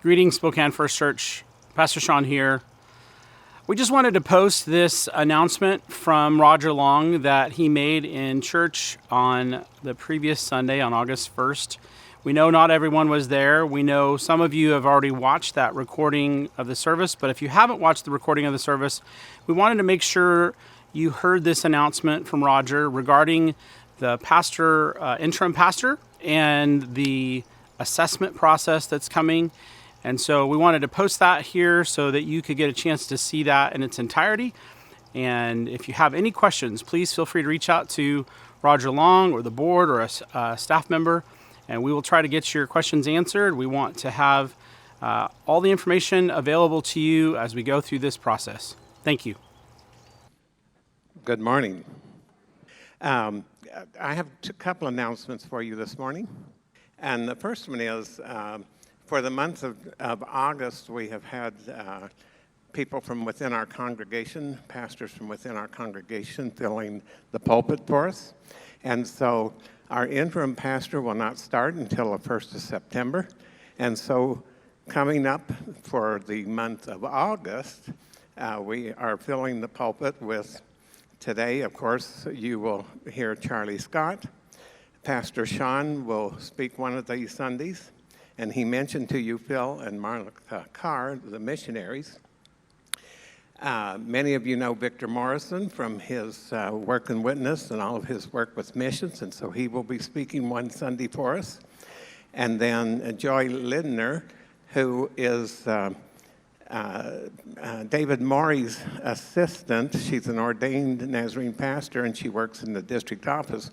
Greetings, Spokane First Church. Pastor Sean here. We just wanted to post this announcement from Roger Long that he made in church on the previous Sunday on August 1st. We know not everyone was there. We know some of you have already watched that recording of the service, but if you haven't watched the recording of the service, we wanted to make sure you heard this announcement from Roger regarding the interim pastor, and the assessment process that's coming. And so we wanted to post that here so that you could get a chance to see that in its entirety. And if you have any questions, please feel free to reach out to Roger Long or the board or a staff member, and we will try to get your questions answered. We want to have all the information available to you as we go through this process. Thank you. Good morning. I have a couple announcements for you this morning. And the first one is, for the month of August, we have had people from within our congregation, pastors from within our congregation, filling the pulpit for us. And so our interim pastor will not start until the 1st of September. And so coming up for the month of August, we are filling the pulpit with, today, of course, you will hear Charlie Scott. Pastor Sean will speak one of these Sundays. And he mentioned to you Phil and Marla Carr, the missionaries. Many of you know Victor Morrison from his work in witness and all of his work with missions, and so he will be speaking one Sunday for us. And then Joy Lindner, who is David Morey's assistant. She's an ordained Nazarene pastor, and she works in the district office.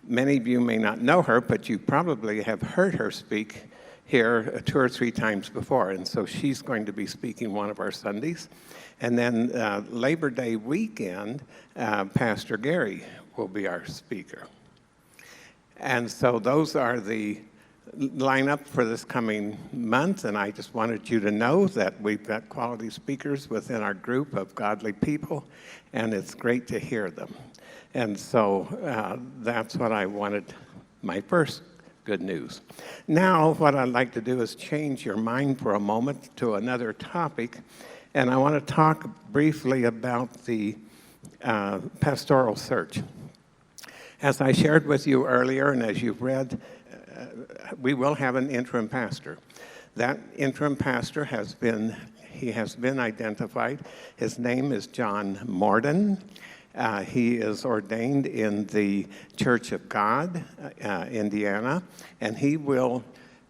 Many of you may not know her, but you probably have heard her speak here 2 or 3 times before, and so she's going to be speaking one of our Sundays. And then Labor Day weekend, Pastor Gary will be our speaker. And so those are the lineup for this coming month, and I just wanted you to know that we've got quality speakers within our group of godly people, and it's great to hear them. And so that's what I wanted, my first good news. Now, what I'd like to do is change your mind for a moment to another topic, and I want to talk briefly about the pastoral search. As I shared with you earlier, and as you've read, we will have an interim pastor. That interim pastor has been identified. His name is John Morden. He is ordained in the Church of God, Indiana, and he will,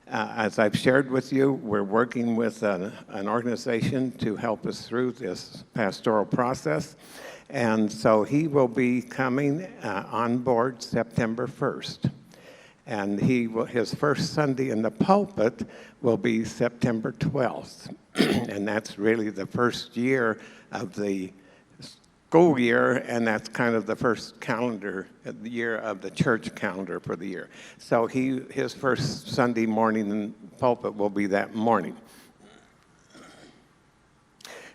as I've shared with you, we're working with an organization to help us through this pastoral process, and so he will be coming on board September 1st. And his first Sunday in the pulpit will be September 12th, and that's really the first year of the school year, and that's kind of the first calendar year of the church calendar for the year. So his first Sunday morning in pulpit will be that morning.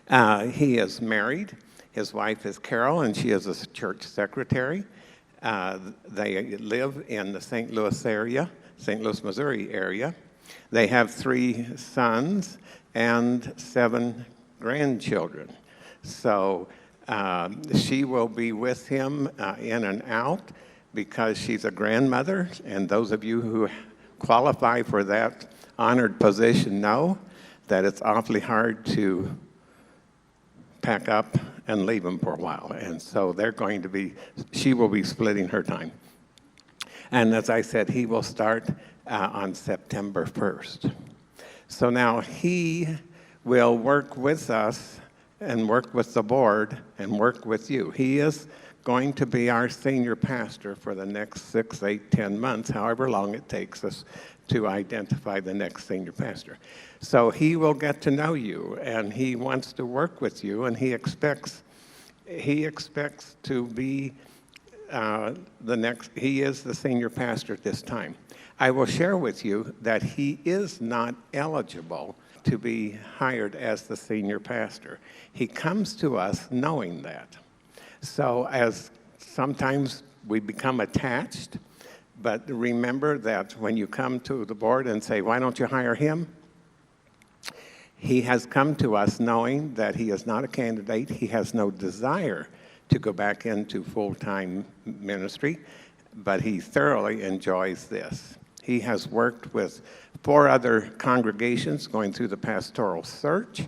He is married. His wife is Carol, and she is a church secretary. They live in the St. Louis area, St. Louis, Missouri area. They have 3 sons and 7 grandchildren. So she will be with him in and out because she's a grandmother, and those of you who qualify for that honored position know that it's awfully hard to pack up and leave them for a while. And so she will be splitting her time. And as I said, he will start on September 1st. So now he will work with us and work with the board and work with you. He is going to be our senior pastor for the next 6, 8, 10 months, however long it takes us to identify the next senior pastor. So he will get to know you, and he wants to work with you, and he expects to be he is the senior pastor at this time. I will share with you that he is not eligible to be hired as the senior pastor. He comes to us knowing that. So as sometimes we become attached, but remember that when you come to the board and say, why don't you hire him? He has come to us knowing that he is not a candidate. He has no desire to go back into full-time ministry, but he thoroughly enjoys this. He has worked with 4 other congregations going through the pastoral search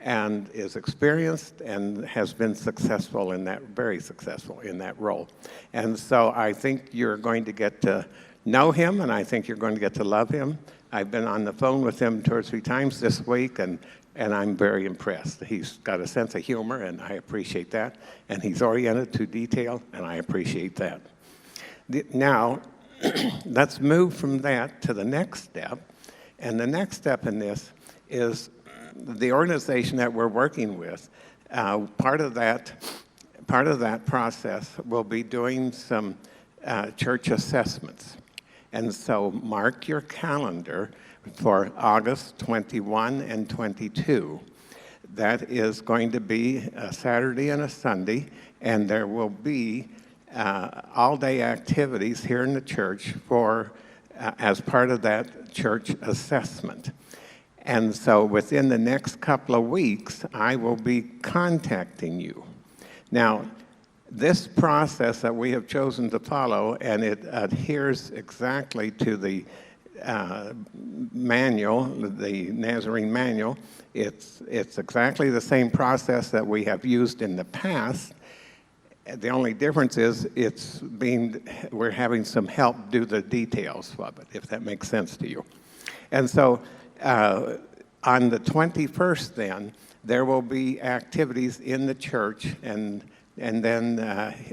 and is experienced and has been successful in that, very successful in that role. And so I think you're going to get to know him, and I think you're going to get to love him. I've been on the phone with him 2 or 3 times this week, and I'm very impressed. He's got a sense of humor, and I appreciate that. And he's oriented to detail, and I appreciate that. Now, let's move from that to the next step. And the next step in this is the organization that we're working with. Part of that process will be doing some church assessments. And so mark your calendar for August 21 and 22. That is going to be a Saturday and a Sunday, and there will be all-day activities here in the church for as part of that church assessment. And so within the next couple of weeks, I will be contacting you. Now, this process that we have chosen to follow, and it adheres exactly to the manual, the Nazarene manual. It's exactly the same process that we have used in the past. The only difference is we're having some help do the details of it, if that makes sense to you. And so on the 21st then, there will be activities in the church, and then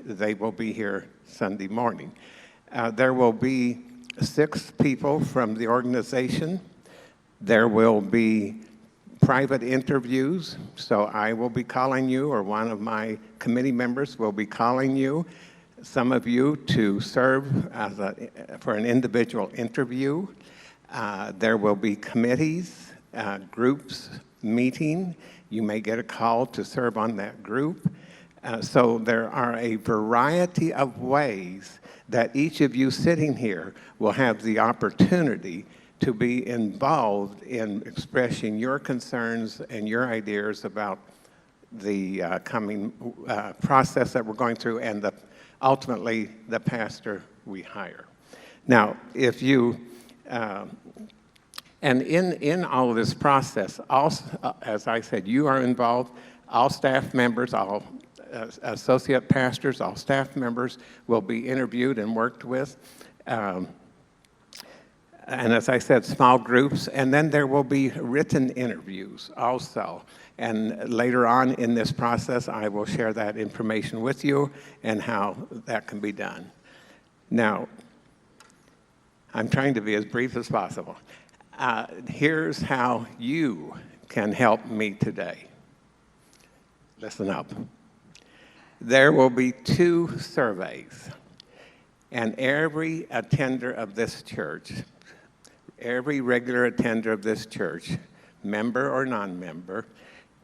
they will be here Sunday morning. There will be 6 people from the organization. There will be private interviews, so I will be calling you, or one of my committee members will be calling you, some of you to serve for an individual interview. There will be committees, groups meeting. You may get a call to serve on that group. So there are a variety of ways that each of you sitting here will have the opportunity to be involved in expressing your concerns and your ideas about the coming process that we're going through, and ultimately the pastor we hire. Now, if you, and in all of this process, as I said, you are involved. All staff members, all associate pastors, all staff members will be interviewed and worked with. And as I said, small groups, and then there will be written interviews also. And later on in this process, I will share that information with you and how that can be done. Now, I'm trying to be as brief as possible. Here's how you can help me today. Listen up. There will be 2 surveys, and every attender of this church, every regular attender of this church, member or non-member,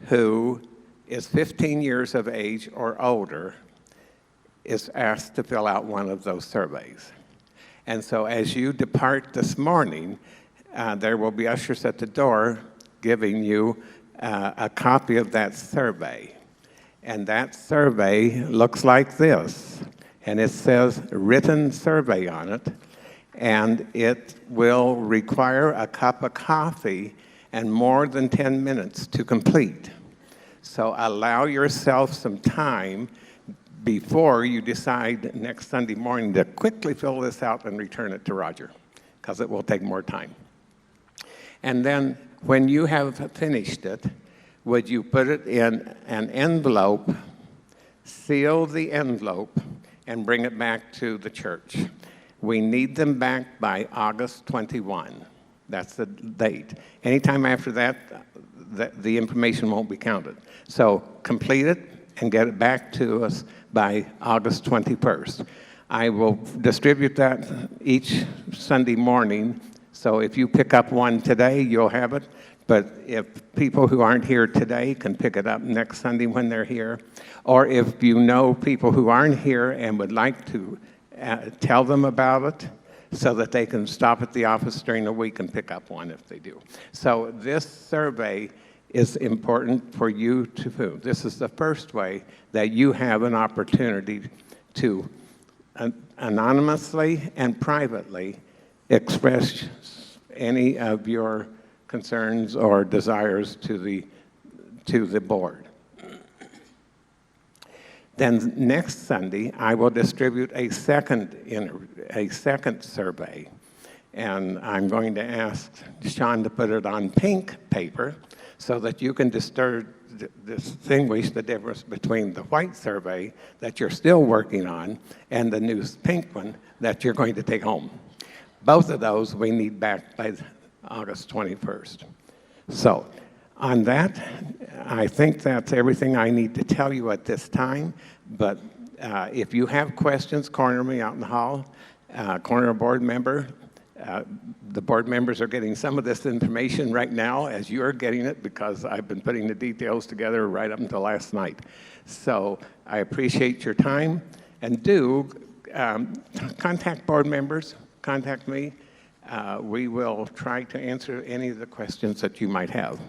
who is 15 years of age or older, is asked to fill out one of those surveys. And so as you depart this morning, there will be ushers at the door giving you a copy of that survey. And that survey looks like this, and it says written survey on it, and it will require a cup of coffee and more than 10 minutes to complete. So allow yourself some time before you decide next Sunday morning to quickly fill this out and return it to Roger, because it will take more time. And then when you have finished it, would you put it in an envelope, seal the envelope, and bring it back to the church? We need them back by August 21. That's the date. Anytime after that, the information won't be counted. So complete it and get it back to us by August 21st. I will distribute that each Sunday morning, so if you pick up one today, you'll have it. But if people who aren't here today can pick it up next Sunday when they're here, or if you know people who aren't here and would like to tell them about it so that they can stop at the office during the week and pick up one if they do. So this survey is important for you to do. This is the first way that you have an opportunity to anonymously and privately express any of your concerns or desires to the board. Then next Sunday, I will distribute a second survey, and I'm going to ask Sean to put it on pink paper so that you can distinguish the difference between the white survey that you're still working on and the new pink one that you're going to take home. Both of those we need back by August 21st. So on that, I think that's everything I need to tell you at this time, but if you have questions, corner me out in the hall, corner a board member. The board members are getting some of this information right now as you're getting it, because I've been putting the details together right up until last night. So I appreciate your time, and do contact board members, contact me. We will try to answer any of the questions that you might have.